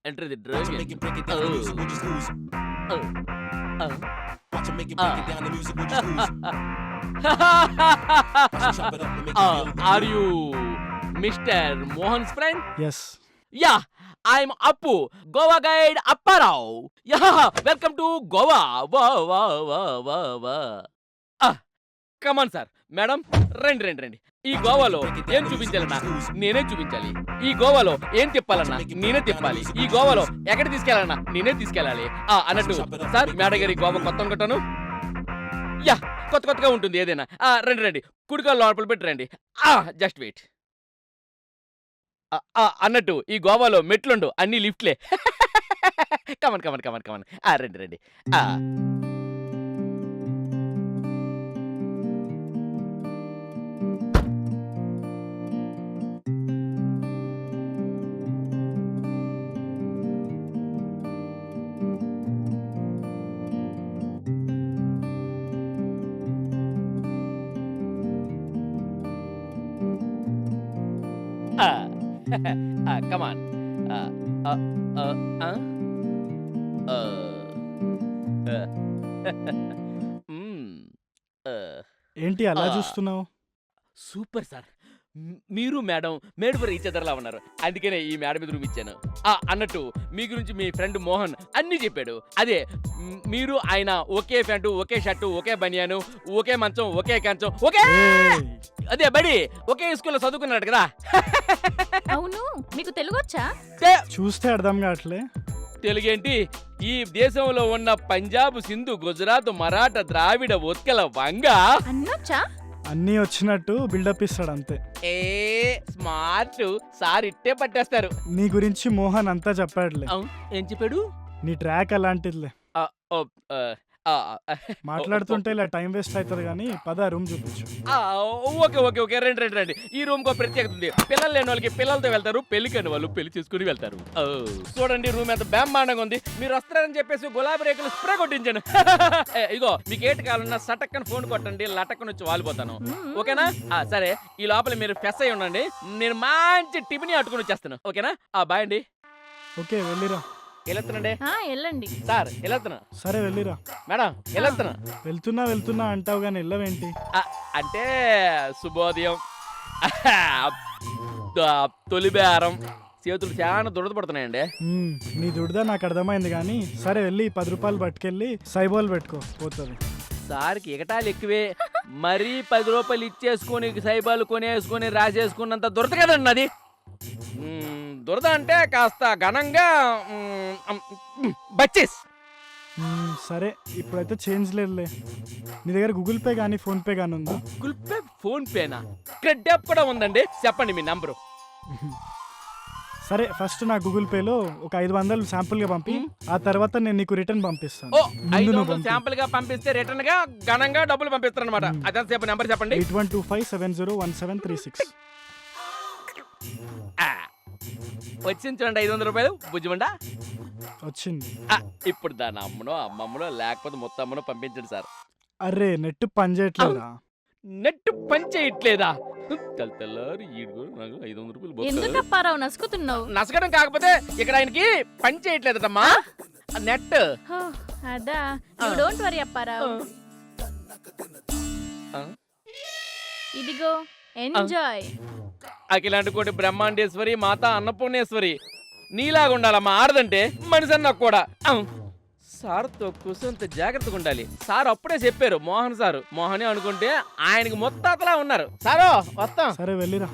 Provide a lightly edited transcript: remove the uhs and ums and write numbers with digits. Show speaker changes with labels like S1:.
S1: Enter the
S2: Watch 'em
S1: dragon.
S2: make it break it down. The music will just ooze. Watch 'em make it break it down. The music will just ooze. Watch 'em chop it up and make it feel.
S1: Are you Mr. Mohan's friend?
S3: Yes
S1: Yeah, I'm Appu, Goa guide Apparao. Yeah, welcome to Goa. Come on, sir. Madam రండి. ఈ గోవాలో ఏం చూపించాలన్నా నేనే చూపించాలి. ఈ గోవాలో ఏం తిప్పాలన్నా నేనే తిప్పాలి. ఈ గోవాలో ఎక్కడ తీసుకెళ్ళాలన్నా నేనే తీసుకెళ్ళాలి. అన్నట్టు సార్ మేడం గారి గోవా కొత్త అనుకుంటాను. యా, కొత్తగా ఉంటుంది ఏదైనా. రండి కుడికాలు లోపల పెట్టి రండి. Just wait. అన్నట్టు ఈ గోవాలో మెట్లుండు, అన్ని లిఫ్ట్లే. కమన్. రండి. Come on.
S3: ఏంటి అలా చూస్తున్నావు?
S1: Super sir. మీరు మేడం మేడ్ ఫర్ ఈచ్ అదర్లా ఉన్నారు. అందుకనే ఈ మేడ మీద రూమ్ ఇచ్చాను. అన్నట్టు మీ గురించి మీ ఫ్రెండ్ మోహన్ అన్నీ చెప్పాడు. అదే మీరు ఆయన ఒకే ప్యాంటు, ఒకే షర్టు, ఒకే బనియాను, ఒకే మంచం, ఒకే కంచం, ఒకే అదే బడి ఒకే స్కూల్లో చదువుకున్నాడు కదా.
S4: అవును, మీకు తెలుగు వచ్చా?
S3: చూస్తే అర్థం కావట్లే.
S1: తెలుగేంటి, ఈ దేశంలో ఉన్న పంజాబ్, సింధు, గుజరాత్, మరాఠా, ద్రావిడ, ఉత్కల, వంగ
S4: అన్నొచ్చా?
S3: అన్నీ వచ్చినట్టు బిల్డప్ ఇస్తాడు అంతే.
S1: స్మార్ట్ సార్ ఇట్టే పట్టేస్తారు.
S3: నీ గురించి మోహన్ అంతా చెప్పాడులే.
S1: ఏం చెప్పాడు?
S3: నీ ట్రాక్ అలాంటిదిలే. మాట్లాడుతుంటే ఇలా టైం వేస్ట్ అవుతుంది కానీ పద రూమ్ చూపించు.
S1: ఓకే రండి. ఈ రూమ్ కో ప్రత్యేకత ఉంది. పిల్లలు లేని వాళ్ళకి పిల్లలతో వెళ్తారు, పెళ్లి కాని వాళ్ళు పెళ్లి చేసుకుని వెళ్తారు. చూడండి రూమ్ ఎంత బ్రహ్మాండంగా ఉంది. మీరు వస్తారని చెప్పేసి గులాబీ రేకులు స్ప్రే కొట్టించాను. ఇగో మీకు ఏటి కావాలన్నా సటక్కని ఫోన్ కొట్టండి, లటక్కని వచ్చి వాలిపోతాను. ఓకేనా? సరే, ఈ లోపల మీరు ఫ్రెష్ అయి ఉండండి. నేను మంచి టిఫిన్ అట్టుకుని వచ్చేస్తాను. ఓకేనా? బాయ్ అండి.
S3: ఓకే వెళ్ళిరా.
S1: వెళ్ళొస్తానండి.
S4: వెళ్ళండి
S1: సార్ వెళ్ళొస్తున్నా.
S3: సరే వెళ్ళిరా.
S1: మేడం వెళ్ళొస్తున్నా.
S3: వెళ్తున్నా అంటావు కానీ వెళ్ళవేంటి?
S1: అంటే శుభోదయం, తొలి బేరం, చేతులు చాలా దురద పడుతున్నాయండి.
S3: నీ దుడదా నాకు అర్థమైంది కానీ సరే వెళ్ళి 10 రూపాయలు పట్టుకెళ్ళి సైబాల్ పెట్టుకో పోతుంది.
S1: సార్కి ఎగటాలు ఎక్కువే. మరీ 10 రూపాయలు ఇచ్చేసుకొని సైబాలు కొనేసుకొని రాసేసుకున్నంత దురద కదండి అది. దురద అంటే కాస్త ఘనంగా బచ్చేస్.
S3: సరే ఇప్పుడైతే చేంజ్ లేదులే. నీ దగ్గర గూగుల్ పే కానీ ఫోన్ పే కానీ ఉందా?
S1: గూగుల్ పే, ఫోన్ పేనా? క్రెడిట్ యాప్ కూడా ఉందండి. చెప్పండి మీ నంబరు.
S3: సరే ఫస్ట్ నా గూగుల్ పేలో ఒక 500 శాంపుల్ గా పంపి, ఆ తర్వాత నేను నీకు రిటర్న్ పంపిస్తాను.
S1: 500 శాంపుల్ గా పంపిస్తే రిటర్న్ గా ఘనంగా డబ్బులు పంపిస్తారు అనమాట. అదే చెప్పండి, నెంబర్ చెప్పండి.
S3: 8125701736.
S1: వచ్చింది చూడండి 500 రూపాయలు. బుజ్జిమండా
S3: వచ్చింది.
S1: ఇప్పుడు దాని అమ్మనో అమ్మమ్మనో లేకపోతే మొత్తం అమ్మనో పంపించండి సార్.
S3: అరే నెట్ పని చేయట్లేదా?
S1: నెట్ పని చేయట్లేదా? తెల్లారు నాకు 500 రూపాయలు.
S4: ఎందుకు అప్పారావు నసుకుతున్నావు?
S1: నసగడం కాకపోతే ఇక్కడ ఆయనకి పని చేయట్లేదమ్మా నెట్.
S4: అదా, యు డోంట్ వరీ అప్పారావు. ఇదిగో ఎంజాయ్.
S1: అఖిలాంటి కోటి బ్రహ్మాండేశ్వరి, మాత అన్నపూర్ణేశ్వరి నీలాగా ఉండాలమ్మా ఆడదంటే మనిషి అన్న కూడా. సార్తో కూర్చొంత జాగ్రత్తగా ఉండాలి. సార్ అప్పుడే చెప్పారు, మోహన్ సారు. మోహనే అనుకుంటే ఆయనకి మొత్తాతలా ఉన్నారు. సారో వస్తాం.
S3: సరే వెళ్ళిరా.